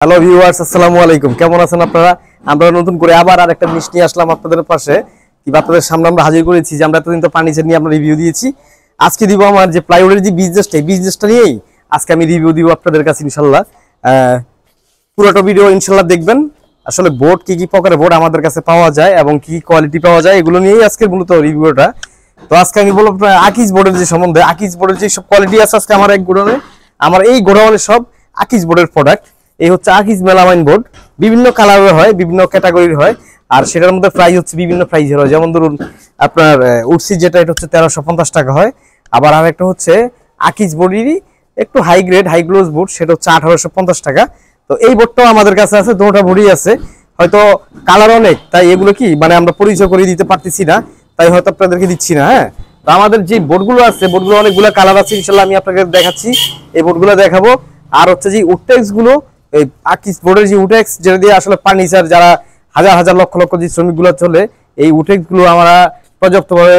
Hello viewers, আসসালামু আলাইকুম। কেমন আছেন আপনারা? আমরা নতুন করে আবার আরেকটা জিনিস নিয়ে আসলাম আপনাদের পাশে, কি আপনাদের সামনে আমরা হাজির করেছি যে আমরা এতদিন তো ফার্নিচার নিয়ে আমরা রিভিউ দিয়েছি। আজকে দিব আমার যে প্লাইউডের যে বিজনেসটা নিয়েই আজকে আমি রিভিউ দিব আপনাদের কাছে ইনশাল্লাহ। পুরোটা ভিডিও ইনশাল্লাহ দেখবেন। আসলে বোর্ড কি কি প্রকারের বোর্ড আমাদের কাছে পাওয়া যায় এবং কি কোয়ালিটি পাওয়া যায় এগুলো নিয়েই আজকে মূলত রিভিউটা। তো আজকে আমি বলবো আকিজ বোর্ডের যে সম্বন্ধে, আকিজ বোর্ডের যে সব কোয়ালিটি আছে আজকে আমার এই গোডাউনে সব আকিজ বোর্ডের প্রোডাক্ট। এই হচ্ছে আকিজ মেলামাইন বোর্ড, বিভিন্ন কালারের হয়, বিভিন্ন ক্যাটাগরির হয়, আর সেটার মধ্যে প্রাইস হচ্ছে বিভিন্ন প্রাইসের হয়। যেমন ধরুন আপনার উডসি যেটা, এটা হচ্ছে 1350 টাকা হয়। আবার আরেকটা হচ্ছে আকিজ বোর্ডেরই একটু high grade high gloss board, সেটা হচ্ছে 1850 টাকা। তো এই বোর্ডটাও আমাদের কাছে আছে, দুটোটা বোর্ডই আছে। হয়তো কালার অনেক, তাই এগুলো কি মানে আমরা পরিচয় করে দিতে পারতেছি না, তাই হয়তো আপনাদেরকে দিচ্ছি না। হ্যাঁ, তো আমাদের যে বোর্ডগুলো আছে, বোর্ডগুলো অনেকগুলো কালার আছে, ইনশাল্লাহ আমি আপনাকে দেখাচ্ছি, এই বোর্ডগুলো দেখাবো। আর হচ্ছে যে উডটেক্স গুলো, এই আকিজ বোর্ডের যে উডটেক্স, যেটা দিয়ে আসলে ফার্নিচার যারা হাজার হাজার লক্ষ লক্ষ যে শ্রমিকগুলো চলে, এই উডটেক্স গুলো আমরা পর্যাপ্তভাবে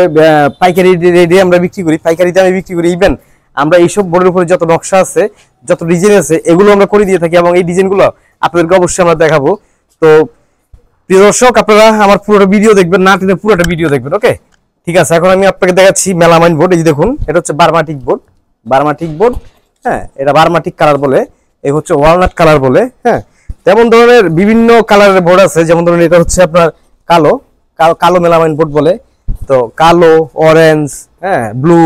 পাইকারি রেটে আমরা বিক্রি করি, পাইকারি দামে বিক্রি করি। ইভেন আমরা এইসব বোর্ডের উপরে যত নকশা আছে, যত ডিজাইন আছে, এগুলো আমরা করে দিয়ে থাকি এবং এই ডিজাইনগুলো আপনাদেরকে অবশ্যই আমরা দেখাবো। তো প্রিয় দর্শক, আপনারা আমার পুরোটা ভিডিও দেখবেন, না টেনে পুরোটা ভিডিও দেখবেন। ওকে, ঠিক আছে। এখন আমি আপনাকে দেখাচ্ছি মেলামাইন বোর্ড। এই যে দেখুন, এটা হচ্ছে বার্মাটিক বোর্ড, বার্মাটিক বোর্ড। হ্যাঁ, এটা বার্মাটিক কালার বলে, এই হচ্ছে ওয়ালনাট কালার বলে। হ্যাঁ, তেমন ধরনের বিভিন্ন কালারের বোর্ড আছে। যেমন ধরুন এটা হচ্ছে আপনার কালো কালো মেলামাইন বোর্ড বলে। তো কালো, অরেঞ্জ, হ্যাঁ, ব্লু,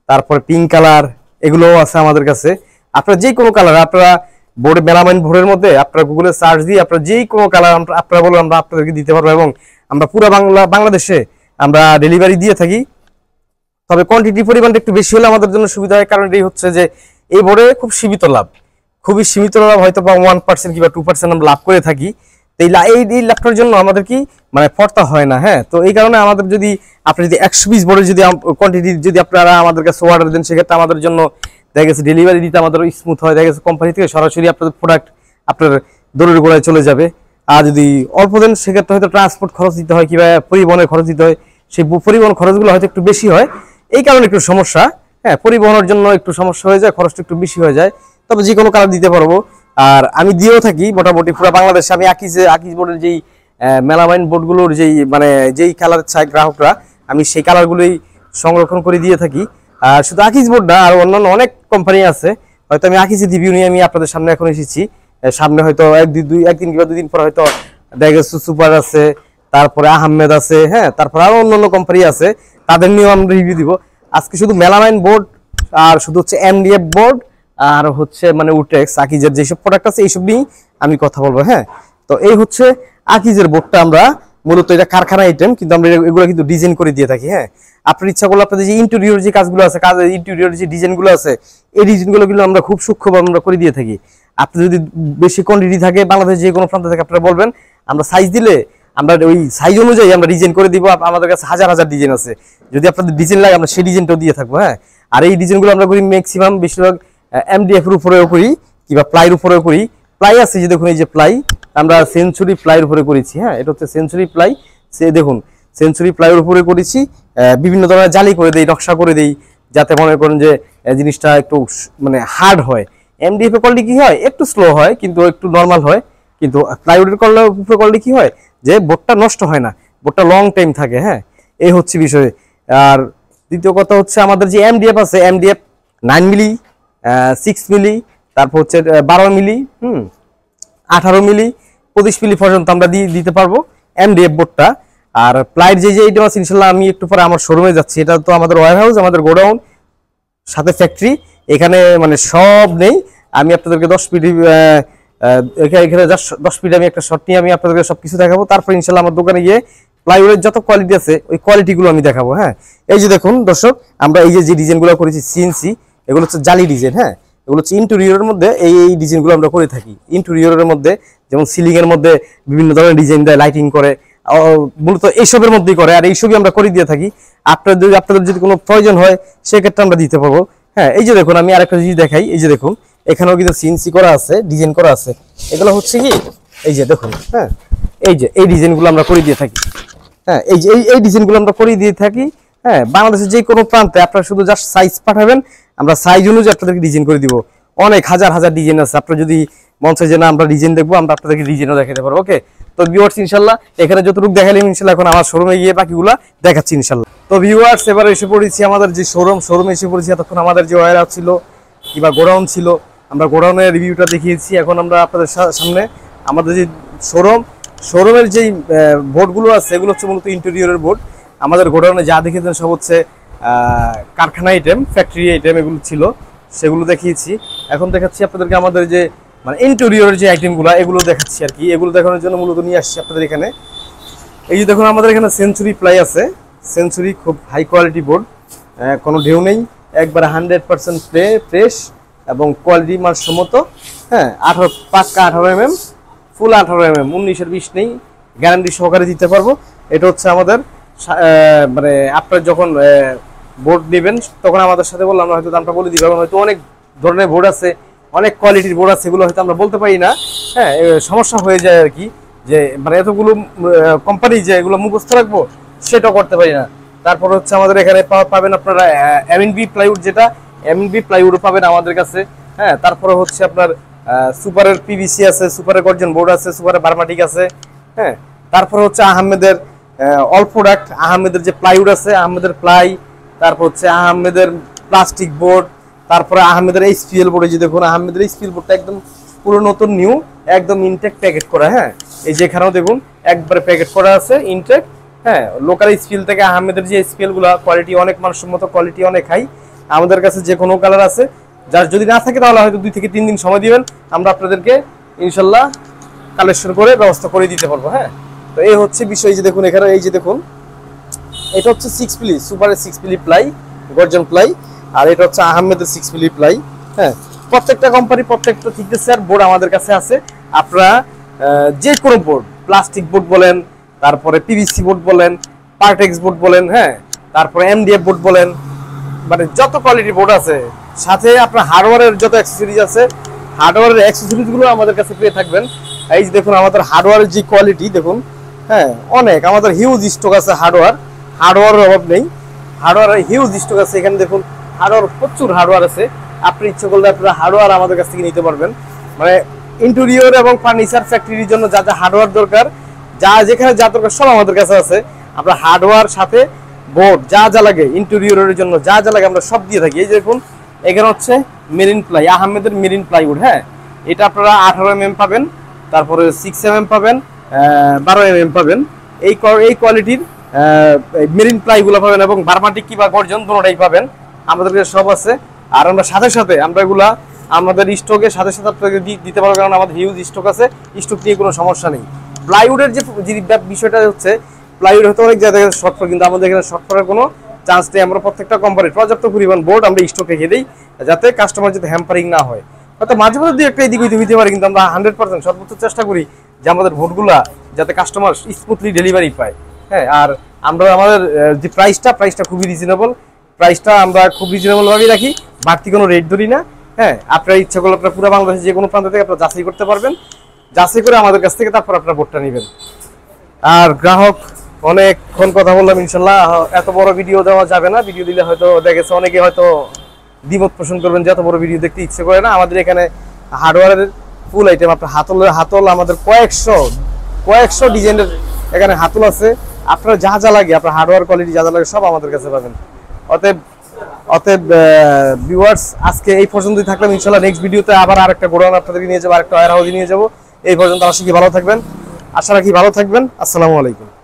তারপরে পিঙ্ক কালার, এগুলোও আছে আমাদের কাছে। আপনারা যে কোনো কালার, আপনারা বোর্ড মেলামাইন বোর্ডের মধ্যে আপনারা গুগলে সার্চ দিয়ে আপনারা যে কোনো কালার আপনারা বলুন, আমরা আপনাদেরকে দিতে পারবো এবং আমরা পুরো বাংলাদেশে আমরা ডেলিভারি দিয়ে থাকি। তবে কোয়ান্টিটি পরিমাণটা একটু বেশি হলে আমাদের জন্য সুবিধা হয়, কারণ এই হচ্ছে যে এই বোর্ডে খুব সীমিত লাভ, খুবই সীমিত লাভ, হয়তো বা 1% কিংবা 2% আমরা লাভ করে থাকি। তো এই লাভটার জন্য আমাদের কি মানে পড়তা হয় না। হ্যাঁ, তো এই কারণে আমাদের যদি আপনি যদি 120 বোর্ডের যদি কোয়ান্টিটি যদি আপনারা আমাদের কাছে অর্ডার দেন, সেক্ষেত্রে আমাদের জন্য দেখা গেছে ডেলিভারি দিতে আমাদের স্মুথ হয়। দেখা গেছে কোম্পানি থেকে সরাসরি আপনাদের প্রোডাক্ট আপনার দৌড়ের গোড়ায় চলে যাবে। আর যদি অল্প দেন, সেক্ষেত্রে হয়তো ট্রান্সপোর্ট খরচ দিতে হয় কিংবা পরিবহনের খরচ দিতে হয়, সেই পরিবহন খরচগুলো হয়তো একটু বেশি হয়, এই কারণে একটু সমস্যা। হ্যাঁ, পরিবহনের জন্য একটু সমস্যা হয়ে যায়, খরচটা একটু বেশি হয়ে যায়। তবে যে কোনো কালার দিতে পারবো, আর আমি দিয়েও থাকি মোটামুটি পুরো বাংলাদেশে। আমি আকিজ বোর্ডের যেই মেলামাইন বোর্ডগুলোর যেই কালার চাই গ্রাহকরা, আমি সেই কালারগুলোই সংরক্ষণ করে দিয়ে থাকি। আর শুধু আকিজ বোর্ড না, আর অন্যান্য অনেক কোম্পানি আছে। হয়তো আমি আকিজের রিভিউ নিয়ে আমি আপনাদের সামনে এখন এসেছি। সামনে হয়তো একদিন কিংবা 2 দিন পর হয়তো দেখা গেছে সুপার আছে, তারপরে আহমেদ আছে, হ্যাঁ, তারপর আরো অন্যান্য কোম্পানি আছে, তাদের নিয়েও আমরা রিভিউ দিব। আজকে শুধু মেলামাইন বোর্ড আর শুধু হচ্ছে এমডিএফ বোর্ড আর হচ্ছে মানে উডটেক্স আকিজের যেসব প্রোডাক্ট আছে এইসব নিয়েই আমি কথা বলবো। হ্যাঁ, তো এই হচ্ছে আকিজের বোর্ডটা। আমরা মূলত এটা কারখানা আইটেম, কিন্তু আমরা এগুলো কিন্তু ডিজাইন করে দিয়ে থাকি। হ্যাঁ, আপনার ইচ্ছা করলে আপনাদের যে ইন্টেরিয়র যে কাজগুলো আছে, ইন্টেরিয়র যে ডিজাইনগুলো আছে, এই ডিজাইনগুলো কিন্তু আমরা খুব সূক্ষ্মভাবে আমরা করে দিয়ে থাকি। আপনি যদি বেশি কোয়ান্টিটি থাকে, বাংলাদেশের যে কোনো প্রান্ত থেকে আপনারা বলবেন, আমরা সাইজ দিলে আমরা ওই সাইজ অনুযায়ী আমরা ডিজাইন করে দিব। আমাদের কাছে হাজার হাজার ডিজাইন আছে, যদি আপনাদের ডিজাইন লাগে আমরা সেই ডিজাইনটাও দিয়ে থাকবো। হ্যাঁ, আর এই ডিজাইনগুলো আমরা করি ম্যাক্সিমাম বেশিরভাগ এমডিএফ এর উপরেও করি কিংবা প্লাইয়ের উপরেও করি। প্লাই আছে যে দেখুন, এই যে প্লাই আমরা সেঞ্চুরি প্লাইয়ের উপরে করেছি। হ্যাঁ, এটা হচ্ছে সেঞ্চুরি প্লাই। দেখুন, সেঞ্চুরি প্লাইয়ের উপরে করেছি। বিভিন্ন ধরনের জালি করে দেই, নকশা করে দেই, যাতে মনে করেন যে জিনিসটা একটু মানে হার্ড হয়। এমডিএফ এর কোয়ালিটি কি হয়, একটু স্লো হয় কিন্তু একটু নর্মাল হয়। কিন্তু প্লাইউডের উপরে কোয়ালিটি কি হয়, যে বোর্ডটা নষ্ট হয় না, বোর্ডটা লং টাইম থাকে। হ্যাঁ, এই হচ্ছে বিষয়। আর দ্বিতীয় কথা হচ্ছে আমাদের যে এমডিএফ আছে, এমডিএফ 9 মিলি, 6 মিলি, তারপর হচ্ছে 12 মিলি, 18 মিলি, 25 মিলি পর্যন্ত আমরা দিতে পারবো এমডিএফ বোর্ডটা। আর প্লাইয়ের যে আইটেম আছে, ইনশাল্লাহ আমি একটু পরে আমার শোরুমে যাচ্ছি। এটা তো আমাদের ওয়্যার হাউস, আমাদের গোডাউন, সাথে ফ্যাক্টরি, এখানে মানে সব নেই। আমি আপনাদেরকে 10 মিনিট এখানে 10 মিনিট আমি একটা শর্ট নিয়ে আমি আপনাদেরকে সবকিছু দেখাবো। তারপর ইনশাল্লাহ আমার দোকানে গিয়ে প্লাইউডের যত কোয়ালিটি আছে ওই কোয়ালিটিগুলো আমি দেখাবো। হ্যাঁ, এই যে দেখুন দর্শক, আমরা এই যে ডিজাইনগুলো করেছি সিএনসি, এগুলো হচ্ছে জালি ডিজাইন। হ্যাঁ, এগুলো হচ্ছে ইন্টেরিয়রের মধ্যে এই ডিজাইনগুলো আমরা করে থাকি। ইন্টেরিয়রের মধ্যে যেমন সিলিং এর মধ্যে বিভিন্ন ধরনের ডিজাইন দেয়, লাইটিং করে, মূলত এইসবের মধ্যেই করে, আর এইসবই আমরা করে দিয়ে থাকি। আপনাদের যদি কোনো প্রয়োজন হয়, সেক্ষেত্রে আমরা দিতে পারবো। হ্যাঁ, এই যে দেখুন, আমি আরেকটা জিনিস দেখাই। এই যে দেখুন, এখানেও কিন্তু সিএনসি করা আছে, ডিজাইন করা আছে। এগুলো হচ্ছে কি, এই যে দেখুন, হ্যাঁ, এই যে এই ডিজাইনগুলো আমরা করে দিয়ে থাকি। হ্যাঁ, এই যে এই ডিজাইনগুলো আমরা করে দিয়ে থাকি। হ্যাঁ, বাংলাদেশের যে কোনো প্রান্তে আপনারা শুধু জাস্ট সাইজ পাঠাবেন, আমরা সাইজ অনুযায়ী আপনাদেরকে ডিজাইন করে দিব। অনেক হাজার হাজার ডিজাইন আছে। আপনারা যদি মন চাই যে না আমরা ডিজাইন দেখবো, আমরা আপনাদেরকে ডিজাইনও দেখাতে পারবো। ওকে, তো ভিউয়ার্স ইনশাল্লাহ এখানে যতটুকু দেখালাম ইনশাল্লাহ এখন আমার শোরুমে গিয়ে বাকিগুলা দেখাচ্ছি ইনশাল্লাহ। তো ভিউয়ার্স এবার এসে পড়েছি আমাদের যে শোরুমে এসে পড়েছি। এতক্ষণ আমাদের যে ওয়ার ছিল কিংবা গোডাউন ছিল, আমরা গোডাউনের রিভিউটা দেখিয়েছি। এখন আমরা আপনাদের সামনে আমাদের যে শোরুমের যেই বোর্ডগুলো আছে এগুলো হচ্ছে মূলত ইন্টেরিয়রের বোর্ড। আমাদের গোডাউনে যা দেখেছেন সব হচ্ছে কারখানা আইটেম, ফ্যাক্টরি আইটেম এগুলো ছিল, সেগুলো দেখিয়েছি। এখন দেখাচ্ছি আপনাদেরকে আমাদের যে মানে ইন্টেরিয়রের যে আইটেমগুলো এগুলো দেখাচ্ছি আর কি। এগুলো দেখানোর জন্য মূলত নিয়ে আসছি আপনাদের এখানে। এই যে দেখুন আমাদের এখানে সেঞ্চুরি প্লাই আছে। সেঞ্চুরি খুব হাই কোয়ালিটি বোর্ড, কোনো ঢেউ নেই, একবারে 100% ফ্রেশ এবং কোয়ালিটি মানসম্মত। হ্যাঁ, 18 পাক্কা 18 ফুল 18 19-এর 20 নেই, গ্যারান্টি সহকারে দিতে পারবো। এটা হচ্ছে আমাদের মানে আপনার যখন বোর্ড নেবেন তখন আমাদের সাথে বললাম, আমরা হয়তো দামটা বলে দিই। কারণ হয়তো অনেক ধরনের বোর্ড আছে, অনেক কোয়ালিটির বোর্ড আছে, এগুলো হয়তো আমরা বলতে পারি না। হ্যাঁ, সমস্যা হয়ে যায় আর কি, যে মানে এতগুলো কোম্পানি যে এগুলো মুখস্থ রাখবো সেটাও করতে পারি না। তারপর হচ্ছে আমাদের এখানে পাবেন আপনারা এমএনবি প্লাইউড, যেটা এমএনবি প্লাইউডও পাবেন আমাদের কাছে। হ্যাঁ, তারপরে হচ্ছে আপনার সুপারের পিভিসি আছে, সুপারের গর্জন বোর্ড আছে, সুপারের বার্মাটিক আছে। হ্যাঁ, তারপর হচ্ছে আহমেদের অল প্রোডাক্ট, আহমেদের যে প্লাইউড আছে, আহমেদের প্লাই, তারপর হচ্ছে আহমেদের প্লাস্টিক বোর্ড, তারপরে আহমেদের এইচপিএল বোর্ড। এই যে দেখুন আহমেদের এইচপিএল বোর্ডটা একদম পুরো নতুন নিউ, একদম ইনটেক প্যাকেট করা। হ্যাঁ, এই যে এখানেও দেখুন একবারে প্যাকেট করা আছে ইনটেক। হ্যাঁ, লোকাল এইচপিএল থেকে আহমেদের যে এইচপিএল গুলা কোয়ালিটি অনেক মানসম্মত, কোয়ালিটি অনেক হাই। আমাদের কাছে যে কোনো কালার আছে, যার যদি না থাকে তাহলে হয়তো 2 থেকে 3 দিন সময় দিবেন, আমরা আপনাদেরকে ইনশাল্লাহ কালেকশন করে ব্যবস্থা করে দিতে পারবো। হ্যাঁ, তো এই হচ্ছে বিষয়। যে দেখুন এখানে এই যে দেখুন এটা হচ্ছে 6 পিলি, সুপারের 6 পিলি প্লাই, গর্জন প্লাই, আর এটা হচ্ছে আহমেদের 6 পিলি প্লাই। হ্যাঁ, প্রত্যেকটা কোম্পানি প্রত্যেকটা থিকনেসের বোর্ড আমাদের কাছে আছে। আপনারা যে কোনো বোর্ড, প্লাস্টিক বোর্ড বলেন, তারপরে পিভিসি বোর্ড বলেন, পার্টেক্স বোর্ড বলেন, হ্যাঁ, তারপরে এমডিএফ বোর্ড বলেন, মানে যত কোয়ালিটির বোর্ড আছে, সাথে আপনার হার্ডওয়্যারের যত অ্যাক্সেসরিজ আছে, হার্ডওয়্যারের অ্যাক্সেসরিজগুলো আমাদের কাছে পেয়ে থাকবেন। এই যে দেখুন আমাদের হার্ডওয়্যারের যে কোয়ালিটি দেখুন। হ্যাঁ, অনেক আমাদের হিউজ স্টক আছে হার্ডওয়্যারের অভাব নেই, হার্ডওয়্যারের হিউজ স্টক আছে। এখানে দেখুন হার্ডওয়্যার, প্রচুর হার্ডওয়্যার আছে। আপনি ইচ্ছে করলে আপনারা হার্ডওয়্যার আমাদের কাছ থেকে নিতে পারবেন। মানে ইন্টেরিয়র এবং ফার্নিচার ফ্যাক্টরির জন্য যা যা হার্ডওয়্যার দরকার, যা যেখানে যা দরকার সব আমাদের কাছে আছে। আমরা হার্ডওয়্যার সাথে বোর্ড যা যা লাগে, ইন্টেরিয়রের জন্য যা যা লাগে আমরা সব দিয়ে থাকি। এই যে দেখুন এখানে হচ্ছে মেরিন প্লাই, আহমেদের মেরিন প্লাইউড। হ্যাঁ, এটা আপনারা 18 পাবেন, তারপরে 6 পাবেন, 12 পাবেন। এই কোয়ালিটির মেরিন প্লাইগুলো পাবেন এবং বার্মাটিক কিংবা গর্জন দুটোটাই পাবেন, আমাদের কাছে সব আছে। আর আমরা সাথে আমরা এগুলা আমাদের স্টকের সাথে আপনাকে দিতে পারবো, কারণ আমাদের হিউজ স্টক আছে, স্টক নিয়ে কোনো সমস্যা নেই। প্লাইউডের যে বিষয়টা হচ্ছে, প্লাইউড হয়তো অনেক জায়গায় শর্ট করে, কিন্তু আমাদের এখানে শর্ট করার কোনো চান্স নেই। আমরা প্রত্যেকটা কোম্পানির পর্যাপ্ত পরিমাণ বোর্ড আমরা স্টক রেখে দিই, যাতে কাস্টমার যাতে হ্যাম্পারিং না হয়। হয়তো মাঝে মাঝে একটা এদিক হইতে পারে, কিন্তু আমরা 100% সর্বোচ্চ চেষ্টা করি যে আমাদের বোর্ডগুলা যাতে কাস্টমার স্মুথলি ডেলিভারি পায়। হ্যাঁ, আর আমরা আমাদের যে প্রাইসটা খুবই রিজনেবল, প্রাইসটা আমরা খুব রিজনেবল ভাবেই রাখি, বাড়তি কোনো রেট ধরি না। হ্যাঁ, আপনার ইচ্ছা করলে আপনার পুরো বাংলাদেশে যে কোনো প্রান্ত থেকে আপনারা যাচাই করতে পারবেন, যাচাই করে আমাদের কাছ থেকে তারপর আপনার বোর্ডটা নেবেন। আর গ্রাহক অনেকক্ষণ কথা বললাম, ইনশাল্লাহ এত বড় ভিডিও দেওয়া যাবে না। ভিডিও দিলে হয়তো দেখেছে অনেকে হয়তো দ্বিমত পোষণ করবেন যে এত বড় ভিডিও দেখতে ইচ্ছে করে না। আমাদের এখানে হার্ডওয়্যারের ফুল আইটেম, আপনার হাতল আমাদের কয়েকশো ডিজাইনের এখানে হাতল আছে। আপনার যা যা লাগে, আপনার হার্ডওয়্যার কোয়ালিটি যা যা লাগে সব আমাদের কাছে পাবেন। অতএব ভিউয়ার্স আজকে এই পর্যন্তই থাকলাম। ইনশাল্লাহ নেক্সট ভিডিওতে আবার আরেকটা গোডাউন আপনাদেরকে নিয়ে যাবো, আরেকটা ওয়্যার হাউসে নিয়ে যাবো। এই পর্যন্ত আশা রাখি ভালো থাকবেন। আসসালামু আলাইকুম।